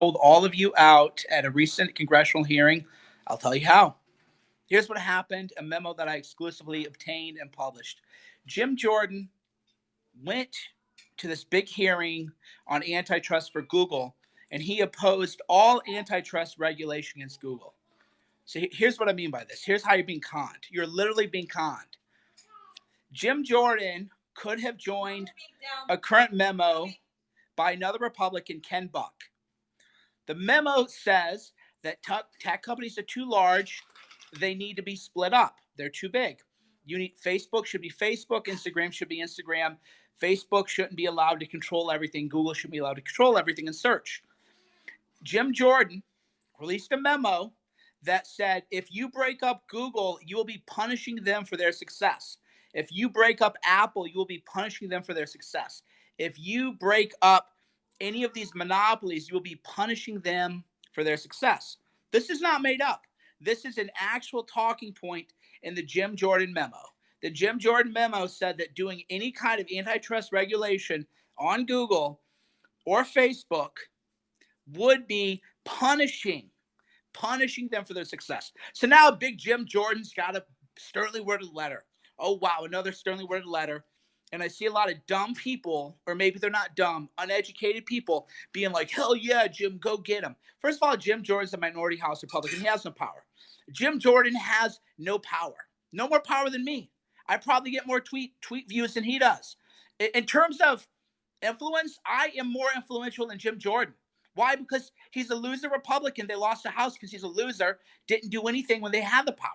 sold all of you out at a recent congressional hearing. I'll tell you how. Here's what happened, a memo that I exclusively obtained and published. Jim Jordan went to this big hearing on antitrust for Google, and he opposed all antitrust regulation against Google. So here's what I mean by this. Here's how you're being conned. You're literally being conned. Jim Jordan could have joined a current memo by another Republican, Ken Buck. The memo says that tech companies are too large. They need to be split up. They're too big. Facebook should be Facebook. Instagram should be Instagram. Facebook shouldn't be allowed to control everything. Google should be allowed to control everything in search. Jim Jordan released a memo that said, if you break up Google, you will be punishing them for their success. If you break up Apple, you will be punishing them for their success. If you break up any of these monopolies, you will be punishing them for their success. This is not made up. This is an actual talking point in the Jim Jordan memo. The Jim Jordan memo said that doing any kind of antitrust regulation on Google or Facebook would be punishing them for their success. So now big Jim Jordan's got a sternly worded letter. Oh, wow, another sternly worded letter. And I see a lot of dumb people, or maybe they're not dumb, uneducated people being like, hell yeah, Jim, go get him. First of all, Jim Jordan's a minority House Republican. He has no power. Jim Jordan has no power. No more power than me. I probably get more tweet views than he does. In terms of influence, I am more influential than Jim Jordan. Why? Because he's a loser Republican. They lost the House because he's a loser, didn't do anything when they had the power.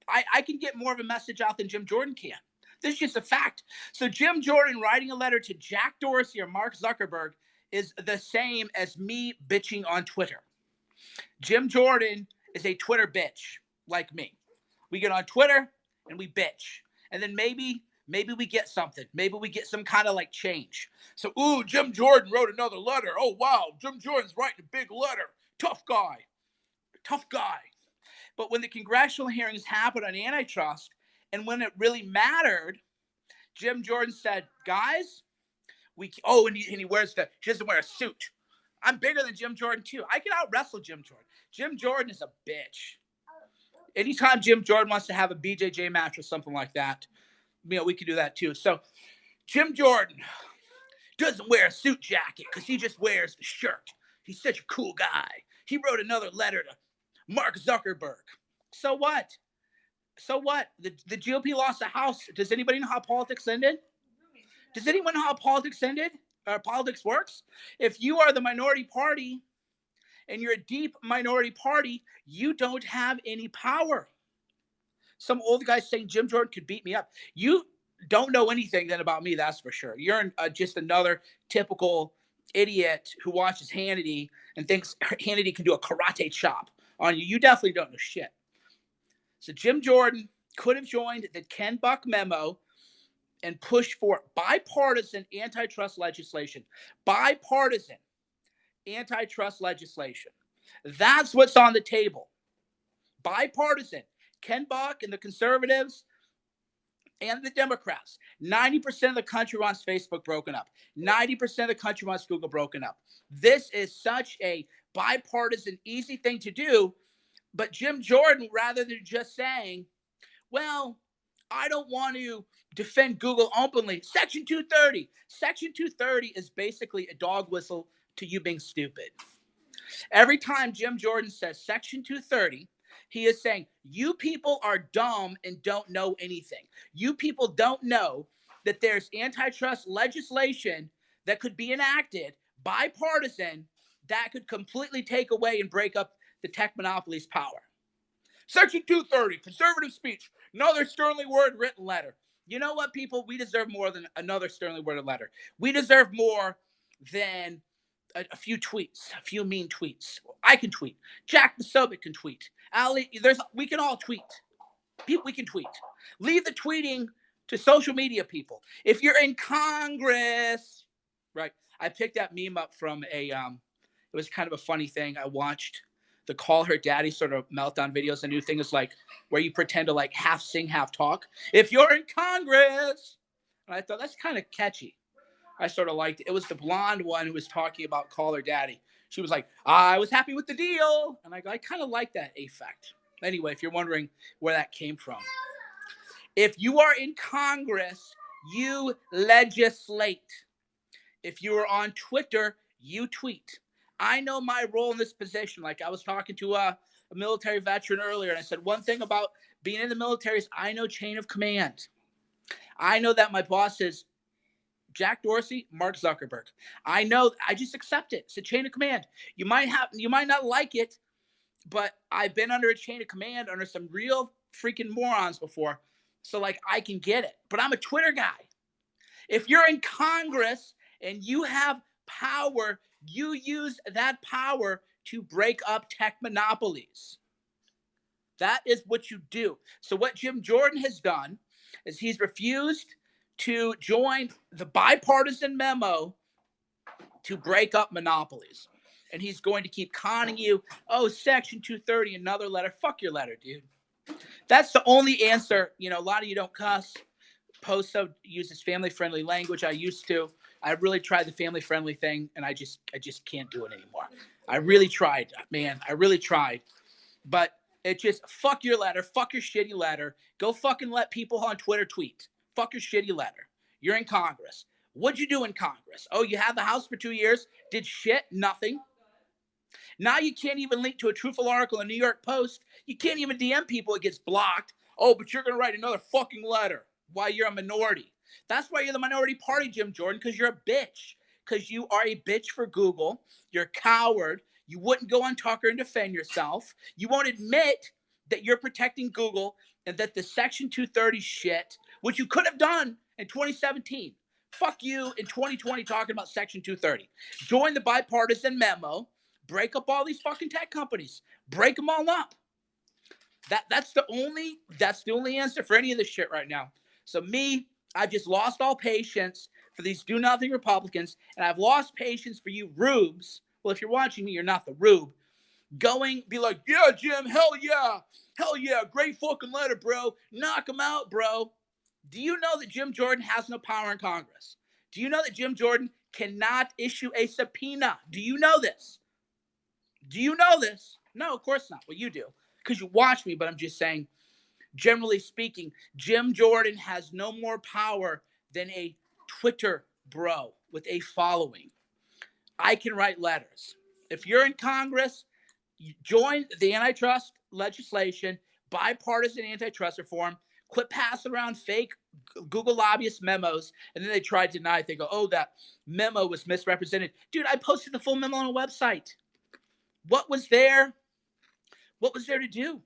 I can get more of a message out than Jim Jordan can. This is just a fact. So Jim Jordan writing a letter to Jack Dorsey or Mark Zuckerberg is the same as me bitching on Twitter. Jim Jordan is a Twitter bitch like me. We get on Twitter and we bitch. And then maybe we get something. Maybe we get some kind of like change. So, ooh, Jim Jordan wrote another letter. Oh, wow, Jim Jordan's writing a big letter. Tough guy. But when the congressional hearings happened on antitrust, and when it really mattered, Jim Jordan said, guys, and he doesn't wear a suit. I'm bigger than Jim Jordan too. I can out wrestle Jim Jordan. Jim Jordan is a bitch. Anytime Jim Jordan wants to have a BJJ match or something like that, we can do that too. So Jim Jordan doesn't wear a suit jacket because he just wears the shirt. He's such a cool guy. He wrote another letter to Mark Zuckerberg. So what? The GOP lost the House. Does anybody know how politics ended? Does anyone know how politics ended? Or politics works? If you are the minority party and you're a deep minority party, you don't have any power. Some old guy saying Jim Jordan could beat me up. You don't know anything then about me, that's for sure. You're just another typical idiot who watches Hannity and thinks Hannity can do a karate chop on you. You definitely don't know shit. So Jim Jordan could have joined the Ken Buck memo and pushed for bipartisan antitrust legislation. Bipartisan antitrust legislation. That's what's on the table. Bipartisan. Ken Buck and the conservatives and the Democrats. 90% of the country wants Facebook broken up. 90% of the country wants Google broken up. This is such a bipartisan, easy thing to do. But Jim Jordan, rather than just saying, well, I don't want to defend Google openly. Section 230. Section 230 is basically a dog whistle to you being stupid. Every time Jim Jordan says Section 230, he is saying, you people are dumb and don't know anything. You people don't know that there's antitrust legislation that could be enacted, bipartisan, that could completely take away and break up the tech monopolies' power. Section 230, conservative speech, another sternly worded written letter. You know what, people? We deserve more than another sternly worded letter. We deserve more than a few tweets, a few mean tweets. I can tweet. Jack Posobiec can tweet. We can all tweet. We can tweet. Leave the tweeting to social media people. If you're in Congress, right? I picked that meme up from it was kind of a funny thing. I watched the Call Her Daddy sort of meltdown videos. The new thing is like where you pretend to like half sing, half talk. If you're in Congress. And I thought that's kind of catchy. I sort of liked it. It was the blonde one who was talking about Call Her Daddy. She was like, I was happy with the deal. And I go, I kind of like that effect. Anyway, if you're wondering where that came from. If you are in Congress, you legislate. If you are on Twitter, you tweet. I know my role in this position. Like I was talking to a military veteran earlier, and I said one thing about being in the military is I know chain of command. I know that my boss is Jack Dorsey, Mark Zuckerberg. I know. I just accept it. It's a chain of command. You might not like it, but I've been under a chain of command under some real freaking morons before. So like I can get it. But I'm a Twitter guy. If you're in Congress and you have power, you use that power to break up tech monopolies. That is what you do. So what Jim Jordan has done is he's refused to join the bipartisan memo to break up monopolies. And he's going to keep conning you, oh, Section 230, another letter. Fuck your letter, dude. That's the only answer. You know, a lot of you don't cuss. Posto uses family-friendly language. I used to. I really tried the family-friendly thing, and I just can't do it anymore. I really tried, man. I really tried. But it just, fuck your letter. Fuck your shitty letter. Go fucking let people on Twitter tweet. Fuck your shitty letter. You're in Congress. What'd you do in Congress? Oh, you had the House for 2 years? Did shit? Nothing. Now you can't even link to a truthful article in the New York Post. You can't even DM people. It gets blocked. Oh, but you're going to write another fucking letter while you're a minority. That's why you're the minority party, Jim Jordan, because you're a bitch. Because you are a bitch for Google. You're a coward. You wouldn't go on Tucker and defend yourself. You won't admit that you're protecting Google and that the Section 230 shit, which you could have done in 2017. Fuck you in 2020 talking about Section 230. Join the bipartisan memo. Break up all these fucking tech companies. Break them all up. That's the only answer for any of this shit right now. So me, I've just lost all patience for these do-nothing Republicans, and I've lost patience for you rubes. Well, if you're watching me, you're not the rube. Be like, yeah, Jim, hell yeah, great fucking letter, bro. Knock him out, bro. Do you know that Jim Jordan has no power in Congress? Do you know that Jim Jordan cannot issue a subpoena? Do you know this? Do you know this? No, of course not. Well, you do, because you watch me, but I'm just saying, generally speaking, Jim Jordan has no more power than a Twitter bro with a following. I can write letters. If you're in Congress, join the antitrust legislation, bipartisan antitrust reform, quit passing around fake Google lobbyist memos, and then they try to deny it. They go, oh, that memo was misrepresented. Dude, I posted the full memo on a website. What was there? What was there to do?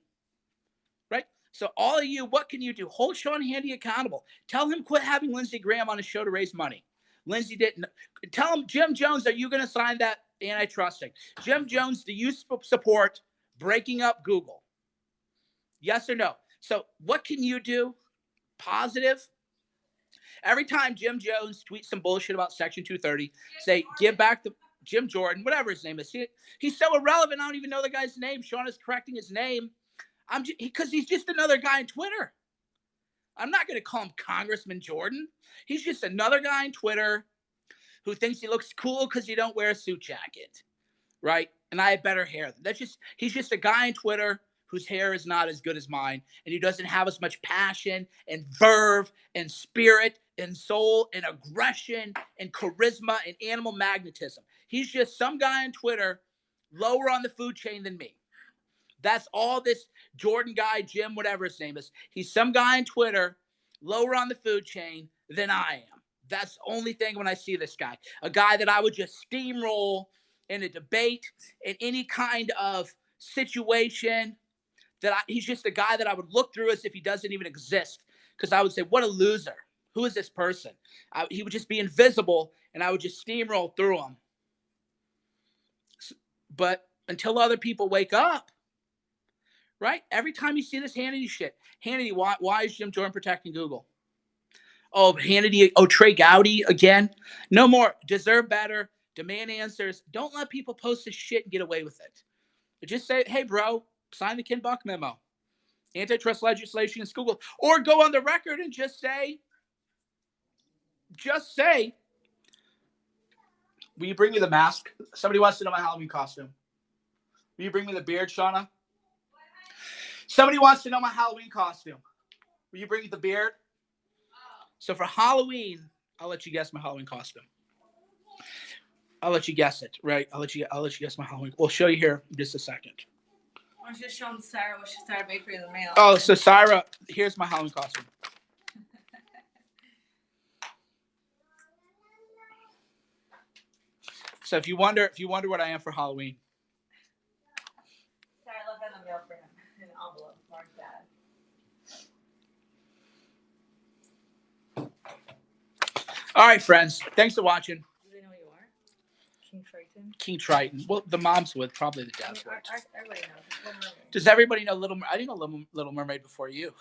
Right? So all of you, what can you do? Hold Sean Hannity accountable. Tell him quit having Lindsey Graham on his show to raise money. Lindsey didn't. Tell him, Jim Jones, are you going to sign that antitrust thing? Jim Jones, do you support breaking up Google? Yes or no? So what can you do? Positive. Every time Jim Jones tweets some bullshit about Section 230, say, give back the Jim Jordan, whatever his name is. He's so irrelevant, I don't even know the guy's name. Sean is correcting his name. Because he's just another guy on Twitter. I'm not going to call him Congressman Jordan. He's just another guy on Twitter who thinks he looks cool because he don't wear a suit jacket, right? And I have better hair. He's just a guy on Twitter whose hair is not as good as mine, and he doesn't have as much passion and verve and spirit and soul and aggression and charisma and animal magnetism. He's just some guy on Twitter lower on the food chain than me. That's all this Jordan guy, Jim, whatever his name is. He's some guy on Twitter lower on the food chain than I am. That's the only thing when I see this guy. A guy that I would just steamroll in a debate, in any kind of situation. He's just a guy that I would look through as if he doesn't even exist. Because I would say, what a loser. Who is this person? He would just be invisible, and I would just steamroll through him. But until other people wake up, right? Every time you see this Hannity shit, Hannity, why is Jim Jordan protecting Google? Oh, Hannity, Trey Gowdy again. No more. Deserve better. Demand answers. Don't let people post this shit and get away with it. But just say, hey, bro, sign the Ken Buck memo. Antitrust legislation is Google. Or go on the record and just say, Will you bring me the mask? Somebody wants to know my Halloween costume. Will you bring me the beard, Shauna? Somebody wants to know my Halloween costume. Will you bring me the beard? So for Halloween, I'll let you guess my Halloween costume. I'll let you guess it, right? I'll let you guess my Halloween. We'll show you here in just a second. Why don't you just show them Sarah what Sarah made for you in the mail? Oh, so Sarah, here's my Halloween costume. So if you wonder what I am for Halloween. Sarah left that in the mail for him in an envelope. Mark that. All right, friends. Thanks for watching. Do they know who you are? King Triton? King Triton. Well, the moms would, probably the dads would. Everybody knows. Little Mermaid. Does everybody know I didn't know Little Mermaid before you.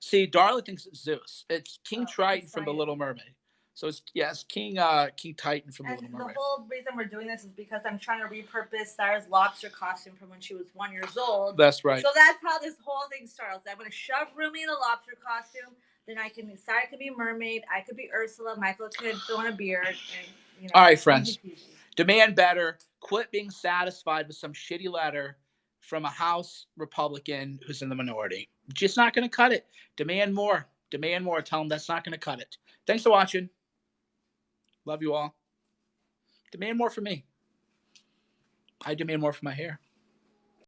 See, Darla thinks it's Zeus. It's King Triton from the Little Mermaid. So it's King Titan from the Little Mermaid. The whole reason we're doing this is because I'm trying to repurpose Sarah's lobster costume from when she was 1 year old. That's right. So that's how this whole thing starts. I'm going to shove Rumi in a lobster costume. Then Sarah could be mermaid. I could be Ursula. Michael could throw in a beard. And, all right, friends. Demand better. Quit being satisfied with some shitty letter from a House Republican who's in the minority. Just not going to cut it. Demand more. Demand more. Tell them that's not going to cut it. Thanks for watching. Love you all. Demand more for me. I demand more for my hair.